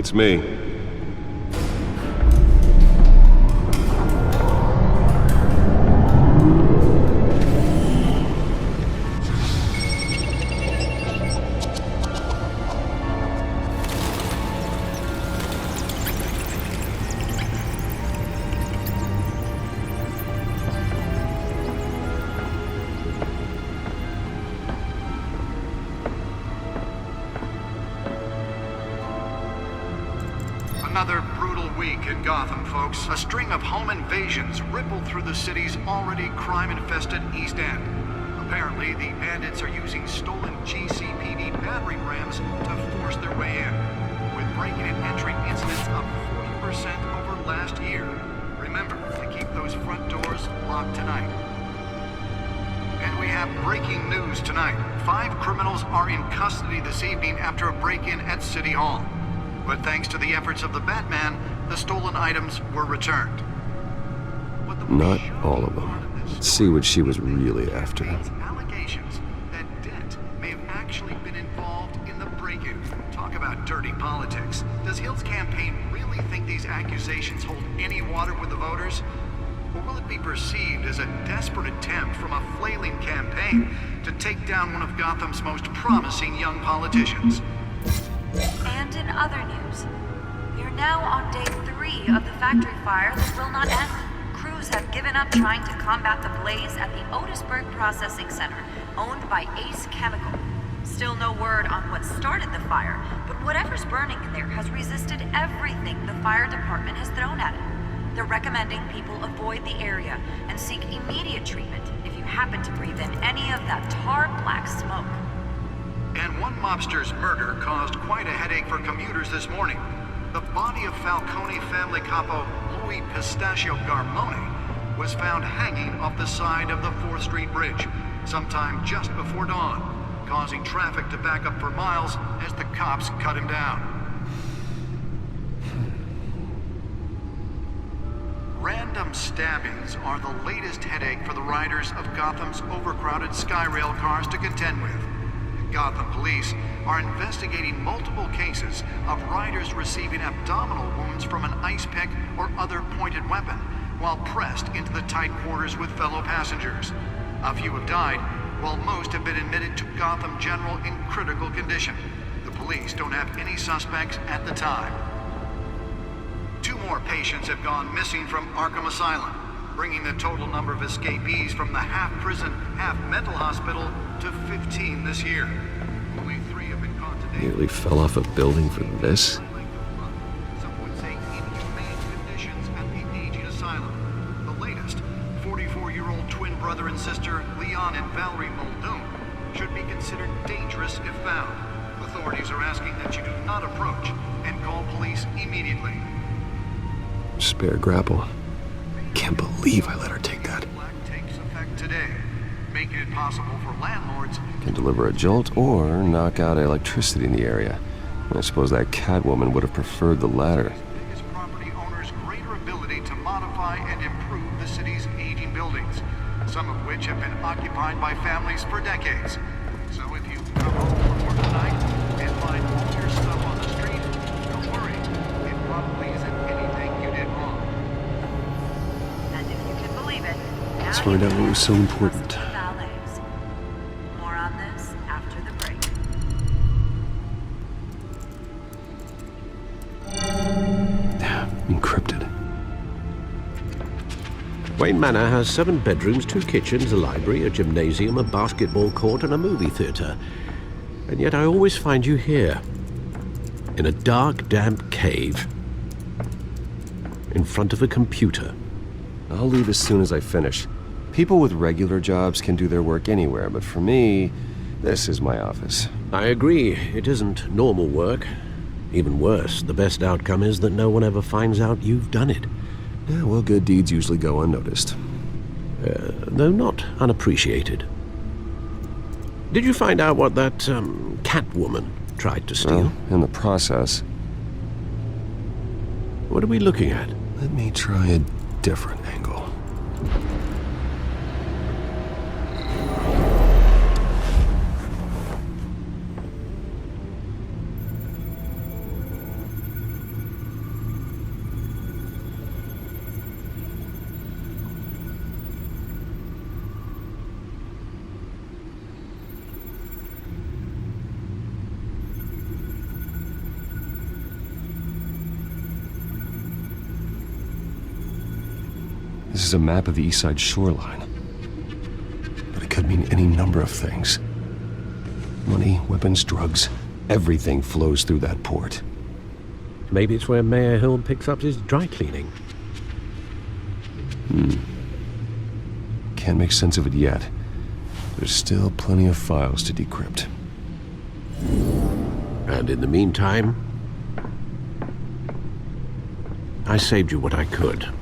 It's me. Another brutal week in Gotham, folks. A string of home invasions rippled through the city's already crime-infested East End. Apparently, the bandits are using stolen GCPD battering rams to force their way in, with breaking and entering incidents up 40% over last year. Remember to keep those front doors locked tonight. And we have breaking news tonight. 5 criminals are in custody this evening after a break-in at City Hall. But thanks to the efforts of the Batman, the stolen items were returned. Not all of them. Let's see what she was really after. Allegations that Dent may have actually been involved in the break-in. Talk about dirty politics. Does Hill's campaign really think these accusations hold any water with the voters? Or will it be perceived as a desperate attempt from a flailing campaign to take down one of Gotham's most promising young politicians? And in other news, we are now on day 3 of the factory fire that will not end. Crews have given up trying to combat the blaze at the Otisburg Processing Center, owned by Ace Chemical. Still no word on what started the fire, but whatever's burning in there has resisted everything the fire department has thrown at it. They're recommending people avoid the area and seek immediate treatment if you happen to breathe in any of that tar black smoke. And one mobster's murder caused quite a headache for commuters this morning. The body of Falcone family capo Louis Pistachio Garmone was found hanging off the side of the 4th Street Bridge sometime just before dawn, causing traffic to back up for miles as the cops cut him down. Random stabbings are the latest headache for the riders of Gotham's overcrowded Skyrail cars to contend with. Gotham police are investigating multiple cases of riders receiving abdominal wounds from an ice pick or other pointed weapon while pressed into the tight quarters with fellow passengers. A few have died, while most have been admitted to Gotham General in critical condition. The police don't have any suspects at the time. 2 more patients have gone missing from Arkham Asylum, bringing the total number of escapees from the half-prison, half-mental hospital to 15 this year. Only 3 have been caught today. Nearly fell off a building for this? Some would say inhumane conditions at the aging asylum. The latest, 44-year-old twin brother and sister Leon and Valerie Muldoon should be considered dangerous if found. Authorities are asking that you do not approach and call police immediately. Spare grapple. Can't believe I let her take that. Black takes effect today, making it possible for landlords Can deliver a jolt or knock out electricity in the area. I suppose that Catwoman would have preferred the latter. biggest property owners greater ability to modify and improve the city's aging buildings, some of which have been occupied by families for decades. So if you come home from work tonight and find all your stuff on the street, don't worry. It probably isn't anything you did wrong. And if you can believe it, Let's find out what was so important. More on this after the break. Encrypted. Wayne Manor has 7 bedrooms, 2 kitchens, a library, a gymnasium, a basketball court, and a movie theater. And yet I always find you here, in a dark, damp cave, in front of a computer. I'll leave as soon as I finish. People with regular jobs can do their work anywhere, but for me, this is my office. I agree, it isn't normal work. Even worse, the best outcome is that no one ever finds out you've done it. Yeah, well, good deeds usually go unnoticed. Though not unappreciated. Did you find out what that, Catwoman tried to steal? Well, in the process, What are we looking at? let me try a different angle. This is a map of the East Side shoreline. But it could mean any number of things. Money, weapons, drugs, everything flows through that port. Maybe it's where Mayor Hill picks up his dry cleaning. Can't make sense of it yet. There's still plenty of files to decrypt. And in the meantime, I saved you what I could.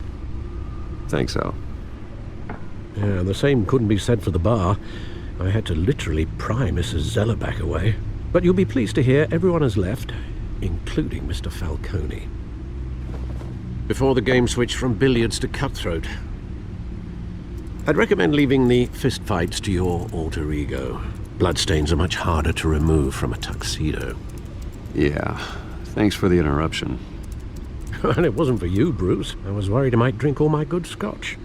Thanks, Al. Yeah, the same couldn't be said for the bar. I had to literally pry Mrs. Zellerback away. But you'll be pleased to hear everyone has left, including Mr. Falcone. Before the game switched from billiards to cutthroat. I'd recommend leaving the fistfights to your alter ego. Bloodstains are much harder to remove from a tuxedo. Yeah, thanks for the interruption. And it wasn't for you, Bruce. I was worried I might drink all my good scotch.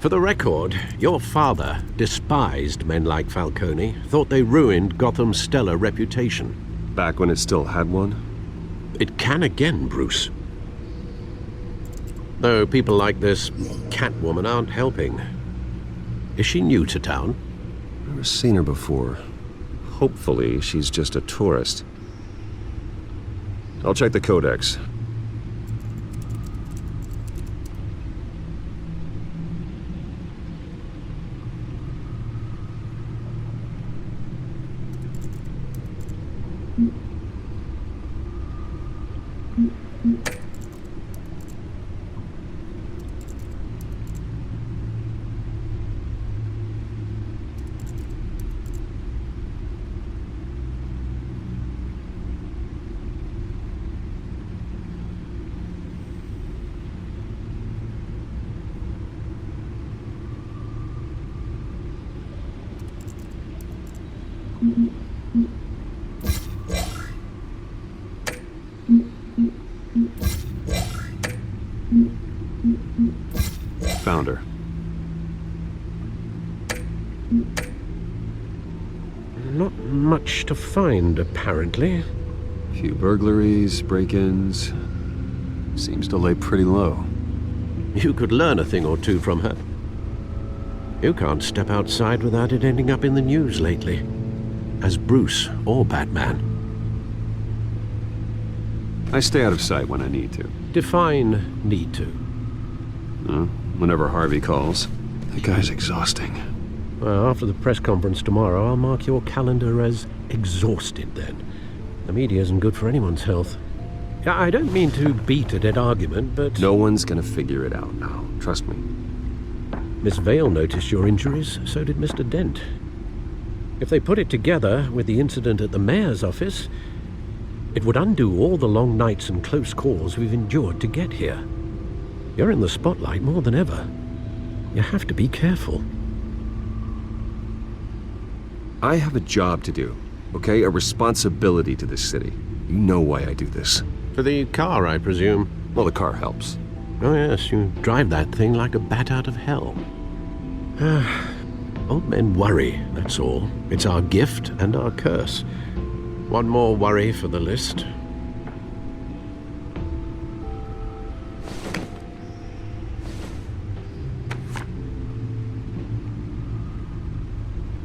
For the record, your father despised men like Falcone, thought they ruined Gotham's stellar reputation. Back when it still had one? It can again, Bruce. Though people like this Catwoman aren't helping. Is she new to town? Never seen her before. Hopefully, she's just a tourist. I'll check the codex. Found her. Not much to find, apparently. Few burglaries, break-ins. Seems to lay pretty low. You could learn a thing or two from her. You can't step outside without it ending up in the news lately. As Bruce or Batman. I stay out of sight when I need to. Define need to. Whenever Harvey calls. That guy's exhausting. Well, after the press conference tomorrow, I'll mark your calendar as exhausted then. The media isn't good for anyone's health. I don't mean to beat a dead argument, but... No one's gonna figure it out now. Trust me. Miss Vale noticed your injuries, so did Mr. Dent. If they put it together with the incident at the mayor's office, it would undo all the long nights and close calls we've endured to get here. You're in the spotlight more than ever. You have to be careful. I have a job to do, okay? A responsibility to this city. You know why I do this. For the car, I presume. Well, the car helps. Oh yes, you drive that thing like a bat out of hell. Old men worry, that's all. It's our gift and our curse. One more worry for the list.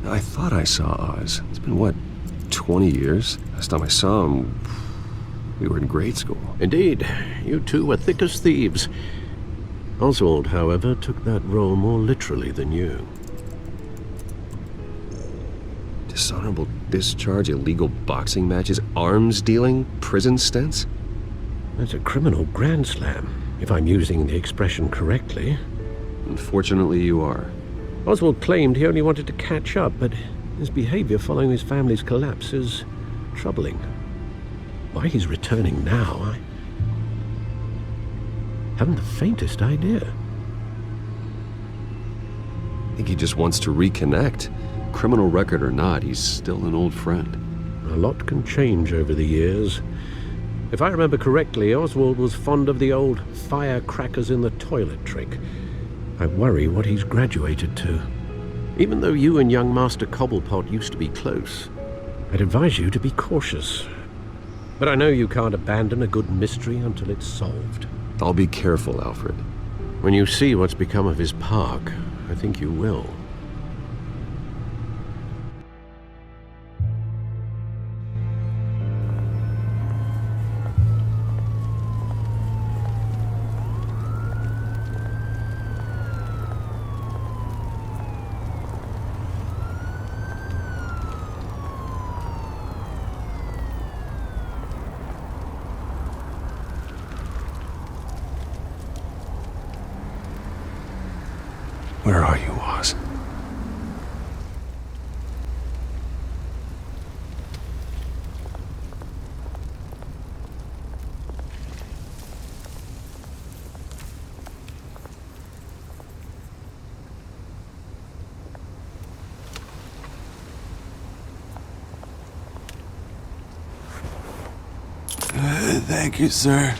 I thought I saw Oz. It's been, what, 20 years? Last time I saw him, we were in grade school. Indeed, you two were thick as thieves. Oswald, however, took that role more literally than you. Dishonorable discharge, illegal boxing matches, arms dealing, prison stints? That's a criminal grand slam, if I'm using the expression correctly. Unfortunately, you are. Oswald claimed he only wanted to catch up, but his behavior following his family's collapse is troubling. Why he's returning now, I haven't the faintest idea. I think he just wants to reconnect. Criminal record or not, he's still an old friend. A lot can change over the years. If I remember correctly, Oswald was fond of the old firecrackers in the toilet trick. I worry what he's graduated to. Even though you and young Master Cobblepot used to be close, I'd advise you to be cautious. But I know you can't abandon a good mystery until it's solved. I'll be careful, Alfred. When you see what's become of his park, I think you will. Where are you, Oz? Thank you, sir.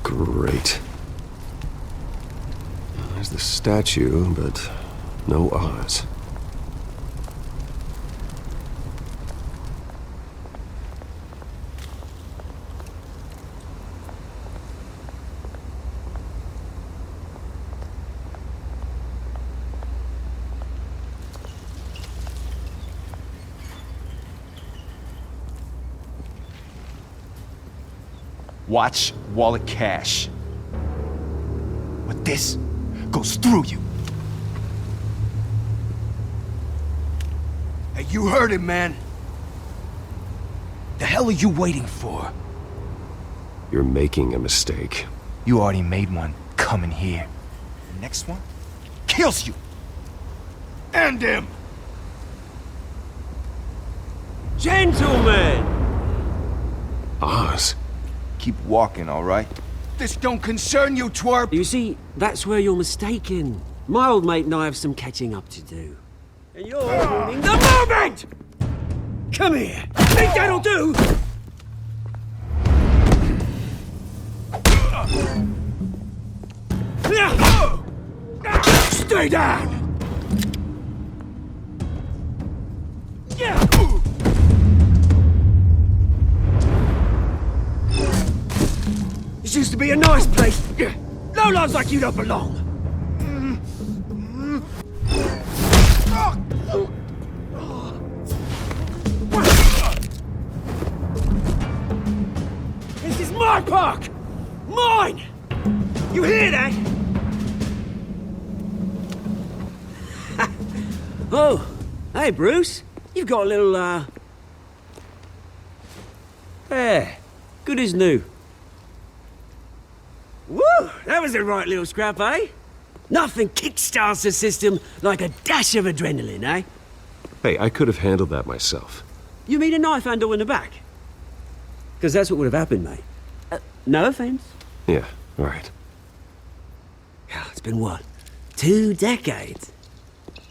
Great. There's the statue, but no Oz. Watch wallet cash. But this goes through you. Hey, you heard it, man. The hell are you waiting for? You're making a mistake. You already made one coming here. The next one kills you. And him. Gentlemen! Oz? Keep walking, all right? This don't concern you, twerp! You see, that's where you're mistaken. My old mate and I have some catching up to do. And you're ruining the moment! Come here! Think that'll do? Stay down! This used to be a nice place. No lives like you don't belong. This is my park! Mine! You hear that? Oh, hey Bruce. You've got a little, There. Good as new. Woo! That was a right little scrap, eh? Nothing kickstarts the system like a dash of adrenaline, eh? Hey, I could have handled that myself. You mean a knife handle in the back? Because that's what would have happened, mate. No offense. Yeah, right. Yeah, it's been what? 2 decades?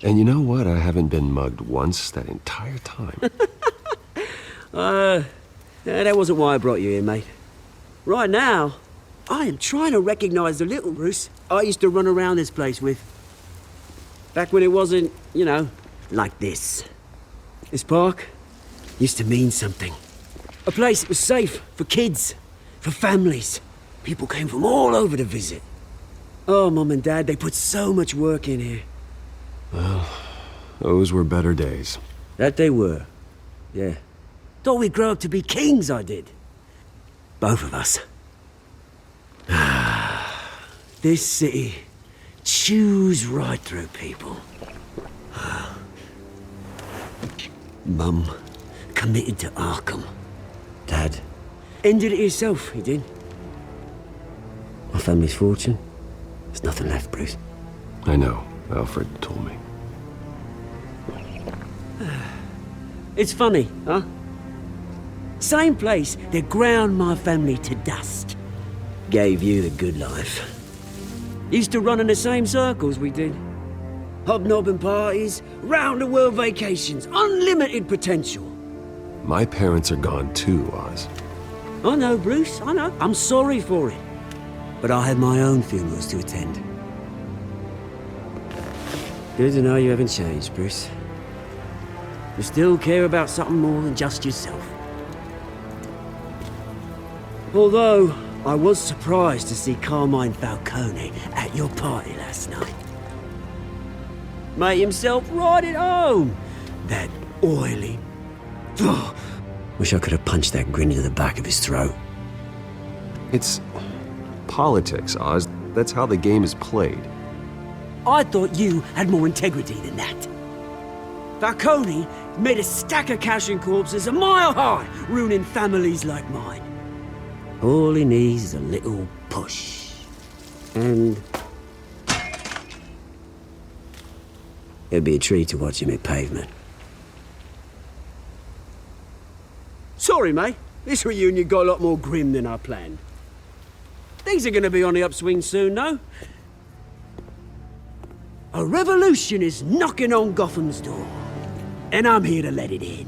And you know what? I haven't been mugged once that entire time. That wasn't why I brought you here, mate. Right now, I am trying to recognize the little Bruce I used to run around this place with. Back when it wasn't, you know, like this. This park used to mean something. A place that was safe for kids, for families. People came from all over to visit. Oh, Mum and Dad, they put so much work in here. Well, those were better days. That they were. Yeah. Thought we'd grow up to be kings, I did. Both of us. This city chews right through people. Mum committed to Arkham. Dad ended it himself, he did. My family's fortune, there's nothing left, Bruce. I know. Alfred told me. It's funny, huh? Same place that ground my family to dust. Gave you the good life. Used to run in the same circles we did. Hobnobbing parties, round-the-world vacations, unlimited potential. My parents are gone too, Oz. I know, Bruce, I know. I'm sorry for it. But I had my own funerals to attend. Good to know you haven't changed, Bruce. You still care about something more than just yourself. Although, I was surprised to see Carmine Falcone at your party last night. Made himself right at home. That oily... Oh, wish I could have punched that grin into the back of his throat. It's politics, Oz. That's how the game is played. I thought you had more integrity than that. Falcone made a stack of cash and corpses a mile high, ruining families like mine. All he needs is a little push. And... it'd be a treat to watch him hit pavement. Sorry, mate. This reunion got a lot more grim than I planned. Things are gonna be on the upswing soon, though. A revolution is knocking on Gotham's door. And I'm here to let it in.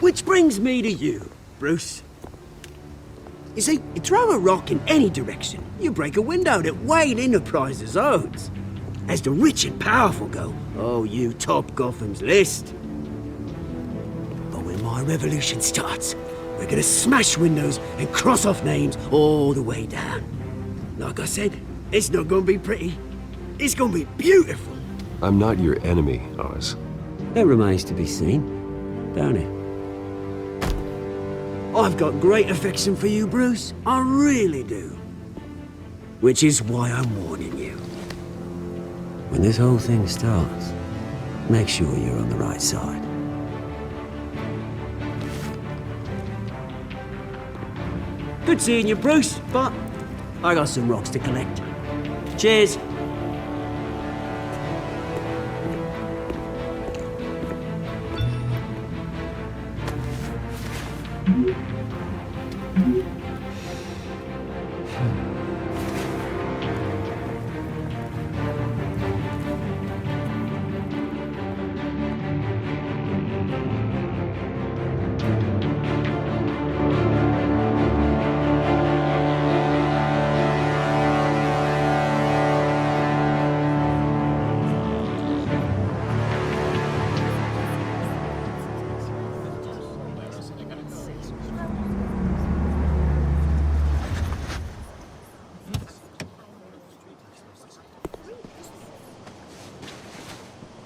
Which brings me to you, Bruce. You see, you throw a rock in any direction, you break a window that Wayne Enterprises owns. As the rich and powerful go, oh, you top Gotham's list. But when my revolution starts, we're gonna smash windows and cross off names all the way down. Like I said, it's not gonna be pretty. It's gonna be beautiful. I'm not your enemy, Oz. That remains to be seen, don't it? I've got great affection for you, Bruce. I really do. Which is why I'm warning you. When this whole thing starts, make sure you're on the right side. Good seeing you, Bruce, but I got some rocks to collect. Cheers.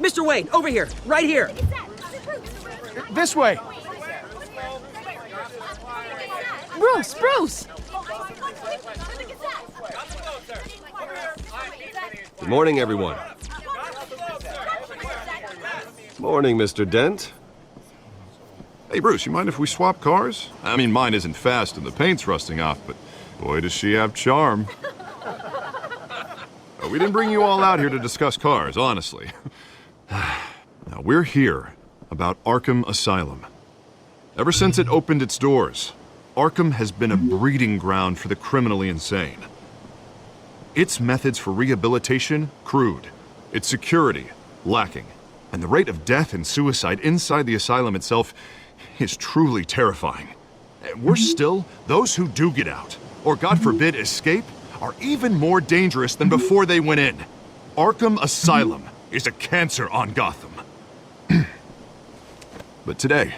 Mr. Wayne, over here, right here. This way. Bruce, Bruce! Good morning, everyone. Morning, Mr. Dent. Hey, Bruce, you mind if we swap cars? I mean, mine isn't fast and the paint's rusting off, but boy, does she have charm. We didn't bring you all out here to discuss cars, honestly. Now, we're here about Arkham Asylum. Ever since it opened its doors, Arkham has been a breeding ground for the criminally insane. Its methods for rehabilitation, crude. Its security, lacking. And the rate of death and suicide inside the asylum itself is truly terrifying. Worse still, those who do get out, or God forbid escape, are even more dangerous than before they went in. Arkham Asylum is a cancer on Gotham. But today,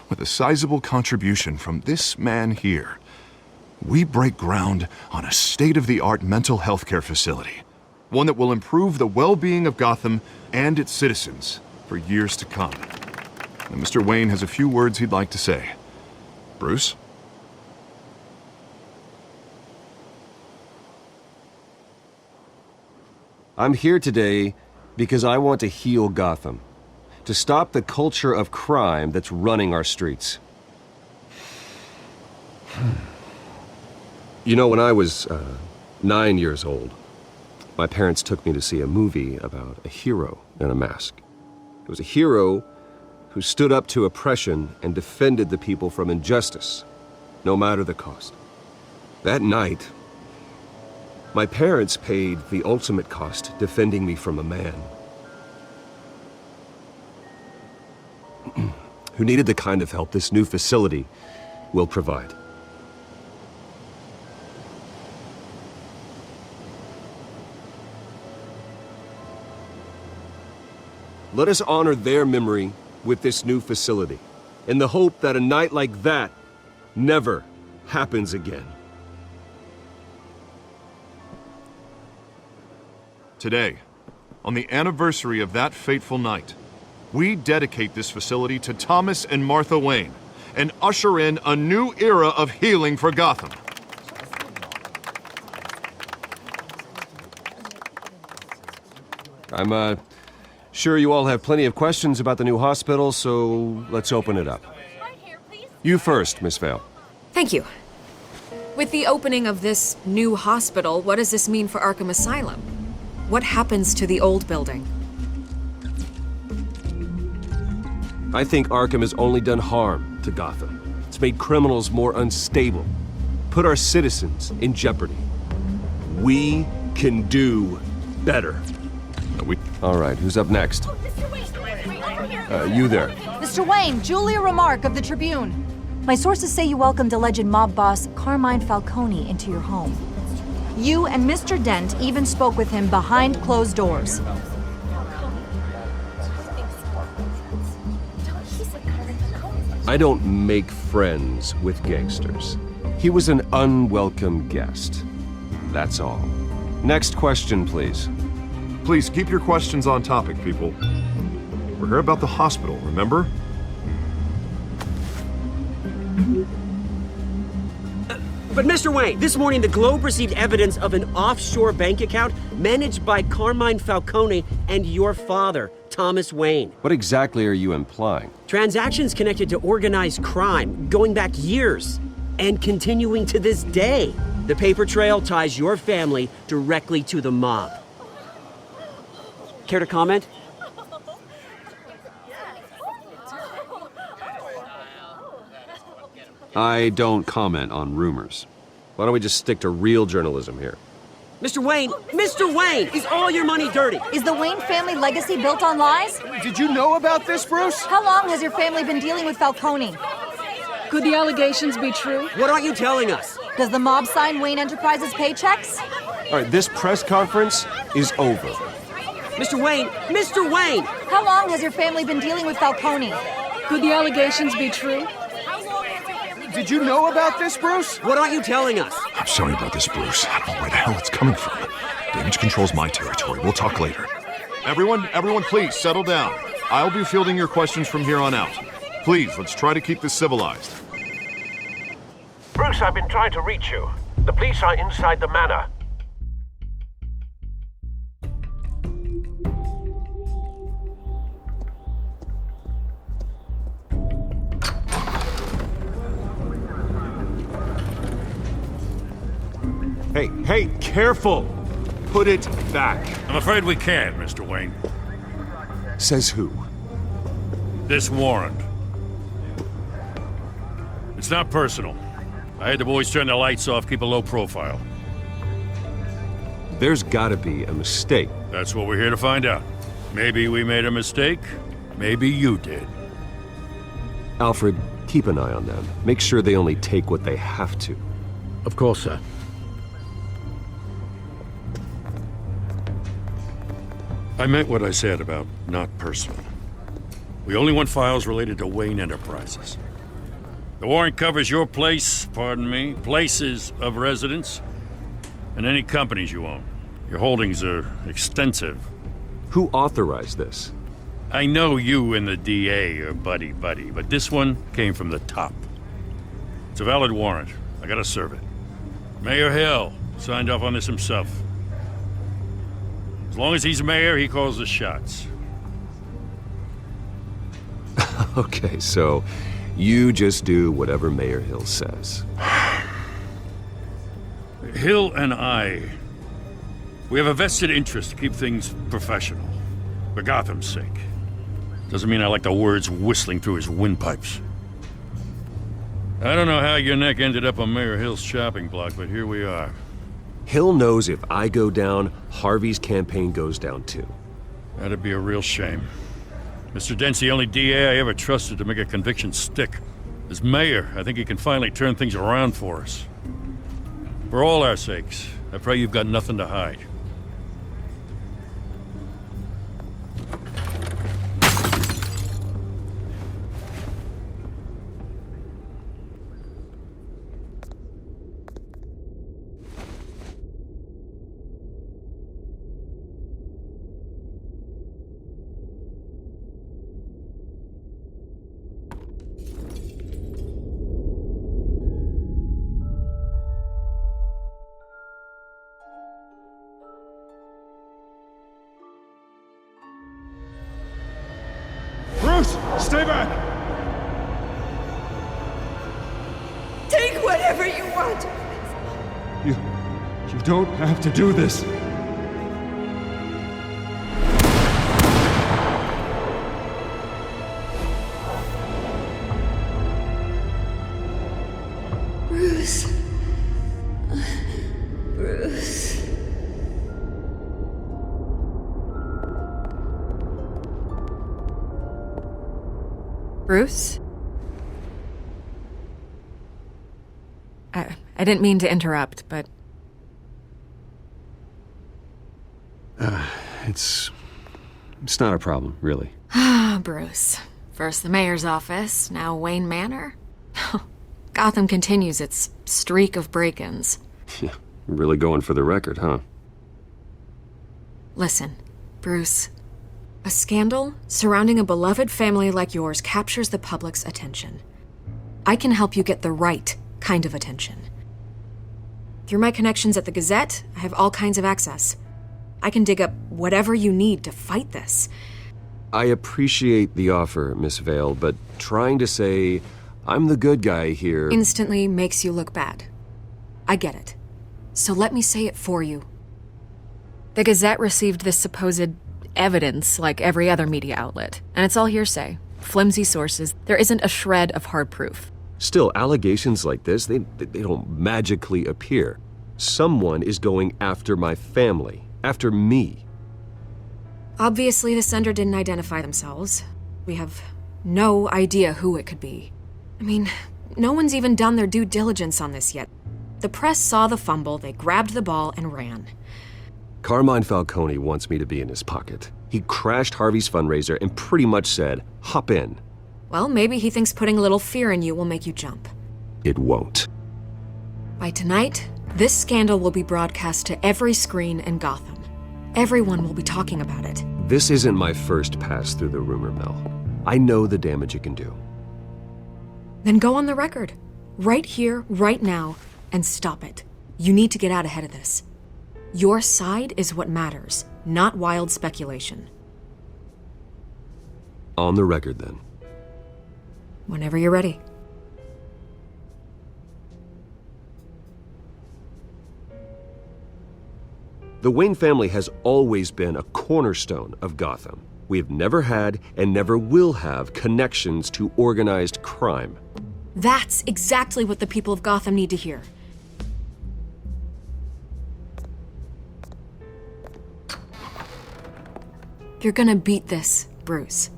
with a sizable contribution from this man here, we break ground on a state-of-the-art mental health care facility. One that will improve the well-being of Gotham and its citizens for years to come. And Mr. Wayne has a few words he'd like to say. Bruce? I'm here today because I want to heal Gotham. To stop the culture of crime that's running our streets. You know, when I was 9 years old, my parents took me to see a movie about a hero in a mask. It was a hero who stood up to oppression and defended the people from injustice. no matter the cost. That night, my parents paid the ultimate cost defending me from a man who needed the kind of help this new facility will provide. Let us honor their memory with this new facility, in the hope that a night like that never happens again. Today, on the anniversary of that fateful night, we dedicate this facility to Thomas and Martha Wayne and usher in a new era of healing for Gotham. I'm, sure you all have plenty of questions about the new hospital, so let's open it up. You first, Miss Vale. Thank you. With the opening of this new hospital, what does this mean for Arkham Asylum? What happens to the old building? I think Arkham has only done harm to Gotham. It's made criminals more unstable, put our citizens in jeopardy. We can do better. All right, who's up next? You there. Mr. Wayne, Julia Remark of the Tribune. My sources say you welcomed alleged mob boss Carmine Falcone into your home. You and Mr. Dent even spoke with him behind closed doors. I don't make friends with gangsters. He was an unwelcome guest. That's all. Next question, please. Please keep your questions on topic, people. We're here about the hospital, remember? But Mr. Wayne, this morning the Globe received evidence of an offshore bank account managed by Carmine Falcone and your father, Thomas Wayne. What exactly are you implying? Transactions connected to organized crime going back years and continuing to this day. The paper trail ties your family directly to the mob. Care to comment? I don't comment on rumors. Why don't we just stick to real journalism here? Mr. Wayne, is all your money dirty? Is the Wayne family legacy built on lies? Did you know about this, Bruce? How long has your family been dealing with Falcone? Could the allegations be true? What aren't you telling us? Does the mob sign Wayne Enterprises paychecks? All right, this press conference is over. Mr. Wayne! How long has your family been dealing with Falcone? Could the allegations be true? Did you know about this, Bruce? What aren't you telling us? I'm sorry about this, Bruce. I don't know where the hell it's coming from. Damage control's my territory. We'll talk later. Everyone, please settle down. I'll be fielding your questions from here on out. Please, let's try to keep this civilized. Bruce, I've been trying to reach you. The police are inside the manor. Hey, careful! Put it back. I'm afraid we can't, Mr. Wayne. Says who? This warrant. It's not personal. I had the boys turn the lights off, keep a low profile. There's gotta be a mistake. That's what we're here to find out. Maybe we made a mistake. Maybe you did. Alfred, keep an eye on them. Make sure they only take what they have to. Of course, sir. I meant what I said about not personal. We only want files related to Wayne Enterprises. The warrant covers your places of residence, and any companies you own. Your holdings are extensive. Who authorized this? I know you and the DA are buddy-buddy, but this one came from the top. It's a valid warrant. I gotta serve it. Mayor Hill signed off on this himself. As long as he's mayor, he calls the shots. Okay, so you just do whatever Mayor Hill says. Hill and we have a vested interest to keep things professional. For Gotham's sake. Doesn't mean I like the words whistling through his windpipes. I don't know how your neck ended up on Mayor Hill's shopping block, but here we are. Hill knows if I go down, Harvey's campaign goes down too. That'd be a real shame. Mr. Dent's the only DA I ever trusted to make a conviction stick. As mayor, I think he can finally turn things around for us. For all our sakes, I pray you've got nothing to hide. Bruce, stay back! Take whatever you want. You don't have to do this. Bruce. Bruce. Bruce? I didn't mean to interrupt, but... It's not a problem, really. Bruce. First the mayor's office, now Wayne Manor. Gotham continues its streak of break-ins. Yeah, really going for the record, huh? Listen, Bruce. A scandal surrounding a beloved family like yours captures the public's attention. I can help you get the right kind of attention. Through my connections at the Gazette, I have all kinds of access. I can dig up whatever you need to fight this. I appreciate the offer, Miss Vale, but trying to say I'm the good guy here... Instantly makes you look bad. I get it. So let me say it for you. The Gazette received this supposed evidence like every other media outlet, and it's all hearsay. Flimsy sources. There isn't a shred of hard proof. Still, allegations like this, they don't magically appear. Someone is going after my family, after me. Obviously, the sender didn't identify themselves. We have no idea who it could be. I mean, no one's even done their due diligence on this yet. The press saw the fumble, they grabbed the ball and ran. Carmine Falcone wants me to be in his pocket. He crashed Harvey's fundraiser and pretty much said, hop in. Well, maybe he thinks putting a little fear in you will make you jump. It won't. By tonight, this scandal will be broadcast to every screen in Gotham. Everyone will be talking about it. This isn't my first pass through the rumor mill. I know the damage it can do. Then go on the record. Right here, right now, and stop it. You need to get out ahead of this. Your side is what matters, not wild speculation. On the record, then. Whenever you're ready. The Wayne family has always been a cornerstone of Gotham. We have never had and never will have connections to organized crime. That's exactly what the people of Gotham need to hear. You're gonna beat this, Bruce.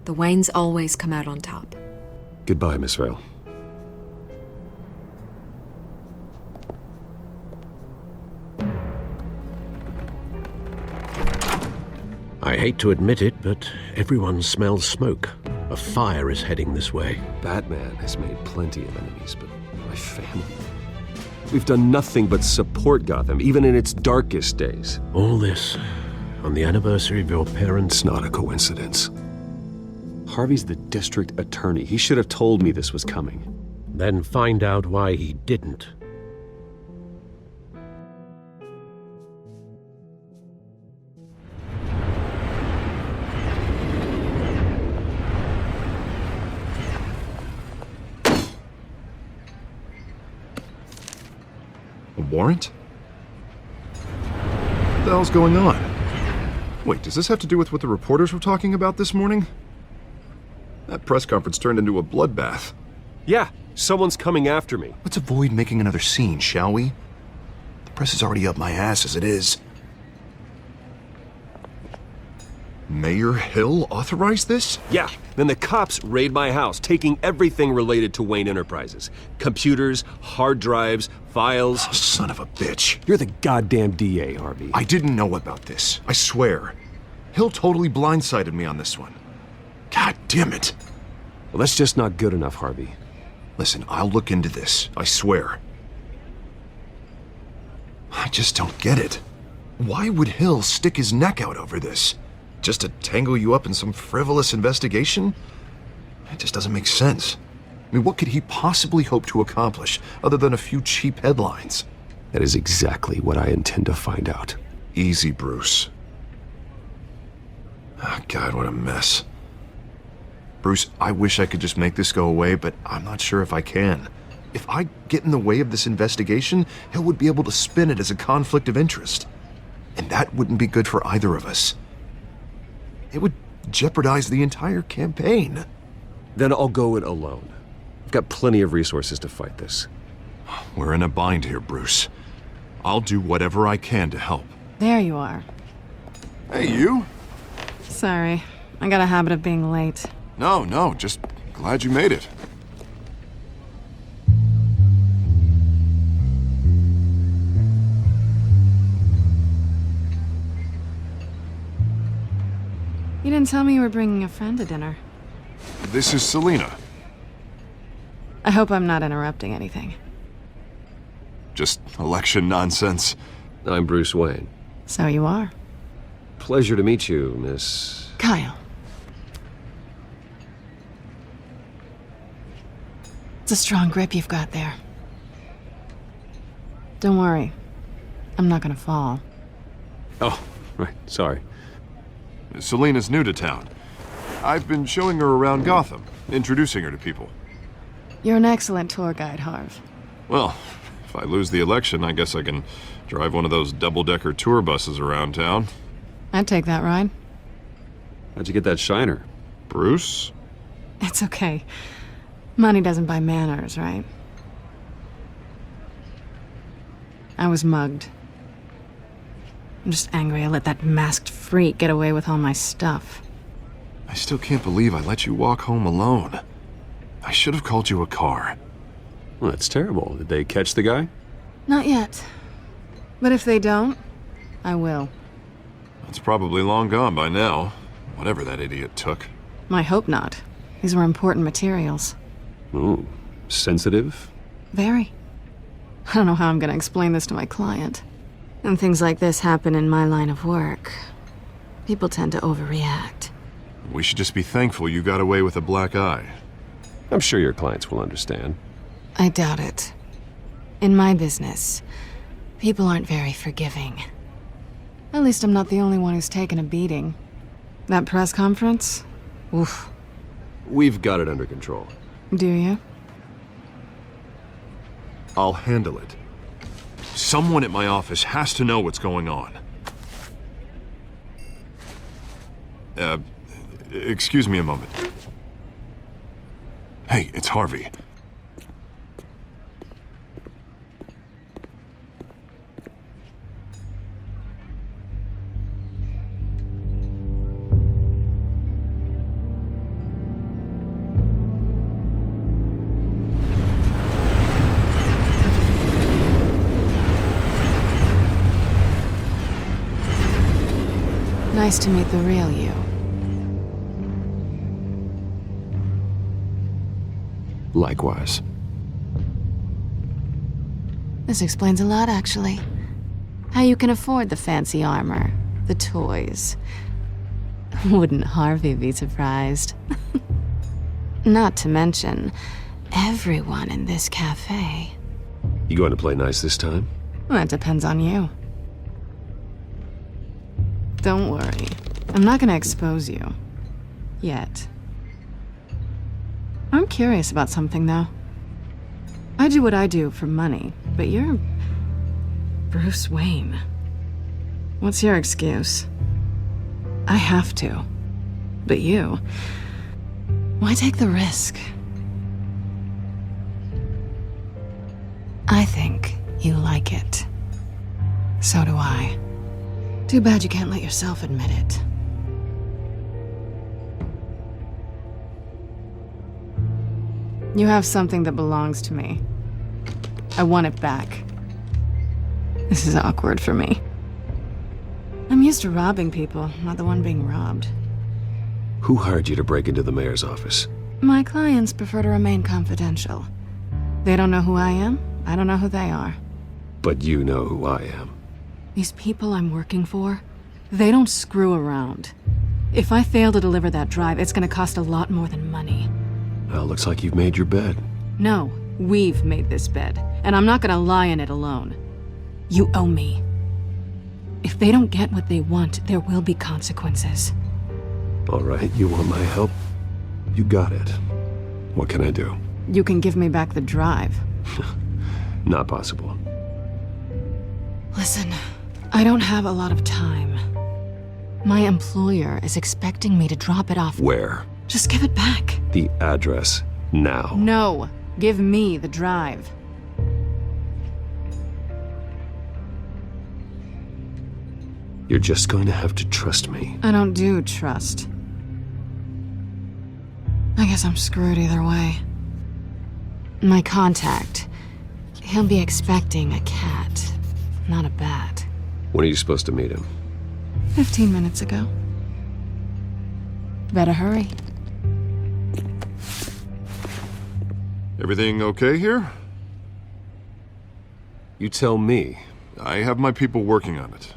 The Waynes always come out on top. Goodbye, Miss Vale. I hate to admit it, but everyone smells smoke. A fire is heading this way. Batman has made plenty of enemies, but my family... We've done nothing but support Gotham, even in its darkest days. All this on the anniversary of your parents' It's not a coincidence. Harvey's the district attorney. He should have told me this was coming. Then find out why he didn't. A warrant? What the hell's going on? Wait, does this have to do with what the reporters were talking about this morning? That press conference turned into a bloodbath. Yeah, Someone's coming after me. Let's avoid making another scene, shall we? The press is already up my ass as it is. Mayor Hill authorized this? Yeah, then the cops raid my house, taking everything related to Wayne Enterprises. Computers, hard drives, files. Oh, son of a bitch. You're the goddamn DA, Harvey. I didn't know about this, I swear. Hill totally blindsided me on this one. God damn it. Well, that's just not good enough, Harvey. Listen, I'll look into this, I swear. I just don't get it. Why would Hill stick his neck out over this? Just to tangle you up in some frivolous investigation? It just doesn't make sense. I mean, what could he possibly hope to accomplish other than a few cheap headlines? That is exactly what I intend to find out. Easy, Bruce. Oh, God, what a mess. Bruce, I wish I could just make this go away, but I'm not sure if I can. If I get in the way of this investigation, Hill would be able to spin it as a conflict of interest. And that wouldn't be good for either of us. It would jeopardize the entire campaign. Then I'll go it alone. I've got plenty of resources to fight this. We're in a bind here, Bruce. I'll do whatever I can to help. There you are. Hey, you? Sorry, I got a habit of being late. No, just glad you made it. You didn't tell me you were bringing a friend to dinner. This is Selena. I hope I'm not interrupting anything. Just election nonsense. I'm Bruce Wayne. So you are. Pleasure to meet you, Miss... Kyle. It's a strong grip you've got there. Don't worry. I'm not gonna fall. Oh, right, sorry. Selena's new to town. I've been showing her around Gotham, introducing her to people. You're an excellent tour guide, Harv. Well, if I lose the election, I guess I can drive one of those double-decker tour buses around town. I'd take that ride. How'd you get that shiner? Bruce? It's okay. Money doesn't buy manners, right? I was mugged. I'm just angry I let that masked freak get away with all my stuff. I still can't believe I let you walk home alone. I should have called you a car. Well, that's terrible. Did they catch the guy? Not yet. But if they don't, I will. It's probably long gone by now, whatever that idiot took. I hope not. These were important materials. Ooh, sensitive? Very. I don't know how I'm gonna explain this to my client. And things like this happen in my line of work. People tend to overreact. We should just be thankful you got away with a black eye. I'm sure your clients will understand. I doubt it. In my business, people aren't very forgiving. At least I'm not the only one who's taken a beating. That press conference? Oof. We've got it under control. Do you? I'll handle it. Someone at my office has to know what's going on. Excuse me a moment. Hey, it's Harvey. Nice to meet the real you. Likewise. This explains a lot, actually. How you can afford the fancy armor, the toys. Wouldn't Harvey be surprised? Not to mention, everyone in this cafe. You going to play nice this time? That depends on you. Don't worry. I'm not gonna expose you. Yet. I'm curious about something, though. I do what I do for money, but you're... Bruce Wayne. What's your excuse? I have to. But you... Why take the risk? I think you like it. So do I. Too bad you can't let yourself admit it. You have something that belongs to me. I want it back. This is awkward for me. I'm used to robbing people, not the one being robbed. Who hired you to break into the mayor's office? My clients prefer to remain confidential. They don't know who I am, I don't know who they are. But you know who I am. These people I'm working for, they don't screw around. If I fail to deliver that drive, it's gonna cost a lot more than money. Well, looks like you've made your bed. No, we've made this bed, and I'm not gonna lie in it alone. You owe me. If they don't get what they want, there will be consequences. All right, you want my help? You got it. What can I do? You can give me back the drive. Not possible. Listen, I don't have a lot of time. My employer is expecting me to drop it off. Where? Just give it back. The address, now. No, give me the drive. You're just going to have to trust me. I don't do trust. I guess I'm screwed either way. My contact, he'll be expecting a cat, not a bat. When are you supposed to meet him? 15 minutes ago. Better hurry. Everything okay here? You tell me. I have my people working on it.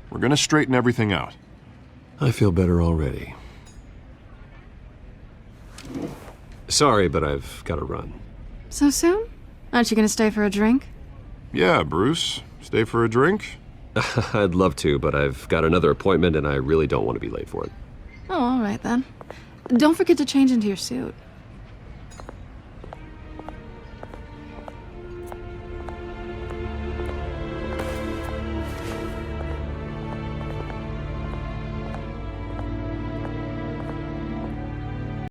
We're gonna straighten everything out. I feel better already. Sorry, but I've got to run. So soon? Aren't you gonna stay for a drink? Yeah, Bruce. Stay for a drink? I'd love to, but I've got another appointment and I really don't want to be late for it. Oh, all right then. Don't forget to change into your suit.